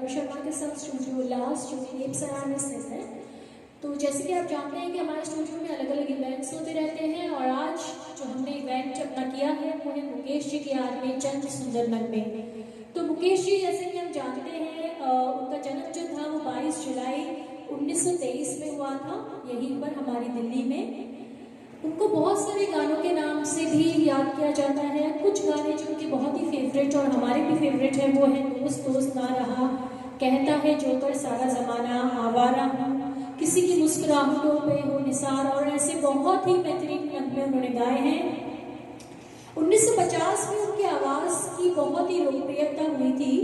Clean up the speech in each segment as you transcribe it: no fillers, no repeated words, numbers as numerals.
रवि शर्मा के साथ studio last जो कि एप्सरा में स्थित है। तो जैसे कि आप जानते हैं कि हमारे स्टूडियो में अलग अलग इवेंट्स होते रहते हैं और आज जो हमने इवेंट अपना किया है वो है मुकेश जी की याद में चंद सुंदर नगमे। तो मुकेश जी जैसे कि हम जानते हैं उनका जन्म जो था वो 22 जुलाई 1923 में हुआ था, यहीं पर हमारी दिल्ली में। उनको बहुत सारे गानों के नाम से भी याद किया जाता है। कुछ गाने जो उनके बहुत ही फेवरेट और हमारे भी फेवरेट हैं वो है दोस्त दोस्त ना रहा, कहता है जोकर सारा जमाना, आवारा हूँ, किसी की मुस्कुराहटों पे हो निसार, और ऐसे बहुत ही बेहतरीन नगमे उन्होंने गाए हैं। 1950 में उनकी आवाज़ की बहुत ही लोकप्रियता हुई थी।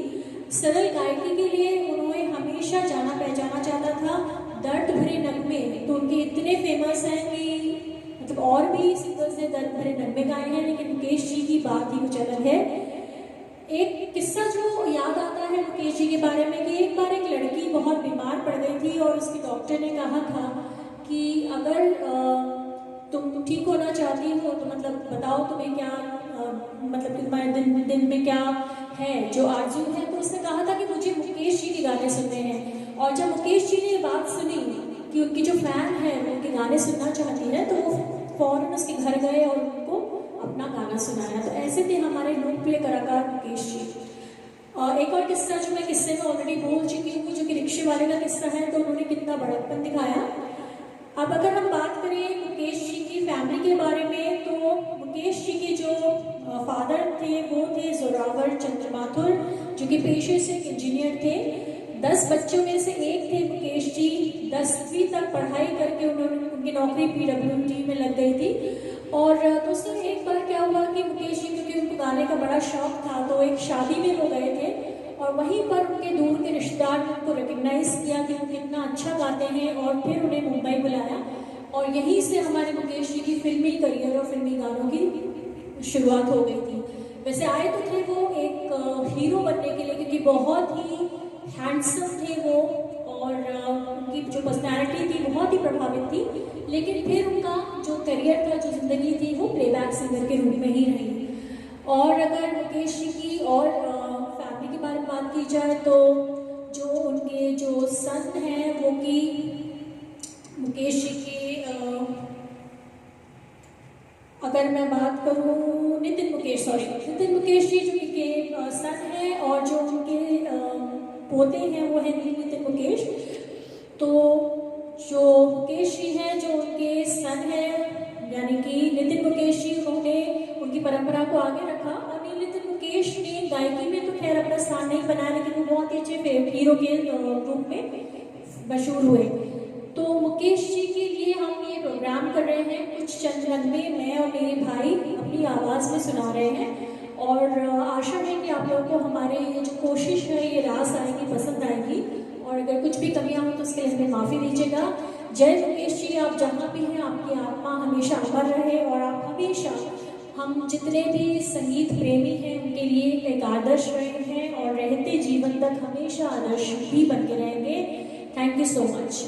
सरल गायकी के लिए उन्होंने हमेशा जाना पहचाना जाता था। दर्द भरे नगमे तो उनके इतने फेमस हैं कि मतलब और भी सिंगर्स ने दर्द भरे नगमे गाए हैं, लेकिन मुकेश जी की बात ही कुछ अलग है। एक किस्सा जो याद आता है मुकेश जी के बारे में कि एक बार एक लड़की बहुत बीमार पड़ गई थी और उसके डॉक्टर ने कहा था कि अगर तुम ठीक होना चाहती हो तो मतलब बताओ तुम्हें क्या मतलब तुम्हारे दिन में क्या है जो आरज़ू है। तो उसने कहा था कि मुझे मुकेश जी के गाने सुनने हैं। और जब मुकेश जी ने ये बात सुनी कि उनकी जो फैन है वो उनके गाने सुनना चाहती है तो वो फौरन उसके घर गए और उनको अपना गाना सुनाया। तो ऐसे थे हमारे लोकप्रिय कलाकार मुकेश जी। और एक और किस्सा जो मैं किस्से में ऑलरेडी बोल चुकी हूँ जो कि रिक्शे वाले का किस्सा है, तो उन्होंने कितना बड़प्पन दिखाया। अब अगर हम बात करें मुकेश जी की फैमिली के बारे में तो मुकेश जी के जो फादर थे वो थे जोरावर चंद्र माथुर, जो कि पेशे से इंजीनियर थे। 10 बच्चों में से एक थे मुकेश जी। 10वीं तक पढ़ाई करके उनकी नौकरी PWD में लग गई थी। और दोस्तों एक बार क्या हुआ कि मुकेश जी क्योंकि उनको गाने का बड़ा शौक था तो एक शादी में वो गए थे और वहीं पर उनके दूर के रिश्तेदार ने उनको रिकग्नाइज किया कि वो कितना अच्छा गाते हैं और फिर उन्हें मुंबई बुलाया। और यहीं से हमारे मुकेश जी की फिल्मी करियर और फिल्मी गानों की शुरुआत हो गई थी। वैसे आए तो थे वो एक हीरो बनने के लिए क्योंकि बहुत ही हैंडसम थे वो और उनकी जो पर्सनैलिटी थी बहुत ही प्रभावित थी। लेकिन फिर उनका जो करियर था, जो जिंदगी थी, वो प्लेबैक सिंगर के रूप में ही रही। और अगर मुकेश जी की और फैमिली के बारे में बात की जाए तो जो उनके जो सन हैं वो कि मुकेश जी के अगर मैं बात करूँ नितिन मुकेश जी जो उनके सन हैं और जो उनके पोते हैं वो है नितिन मुकेश। तो जो मुकेश जी हैं जो उनके सन हैं यानी कि नितिन मुकेश जी, उन्होंने उनकी परंपरा को आगे रखा। और नितिन मुकेश ने गायकी में तो खैर अपना स्थान नहीं बनाया लेकिन वो बहुत ही अच्छे हीरो के रूप में मशहूर हुए। तो मुकेश जी के लिए हम ये प्रोग्राम कर रहे हैं, कुछ चंद नगमे मैं और मेरे भाई अपनी आवाज़ में सुना रहे हैं। और आशा है कि आप लोगों को हमारे ये जो कोशिश है ये रास आएगी, पसंद आएगी। और अगर कुछ भी कमियां हो तो उसके लिए हमें माफ़ी दीजिएगा। जय मुकेश जी, आप जहाँ भी हैं आपकी आत्मा हमेशा अमर रहे और आप हमेशा हम जितने भी संगीत प्रेमी हैं उनके लिए एक आदर्श रहे हैं और रहते जीवन तक हमेशा आदर्श भी बन के रहेंगे। Thank you so much.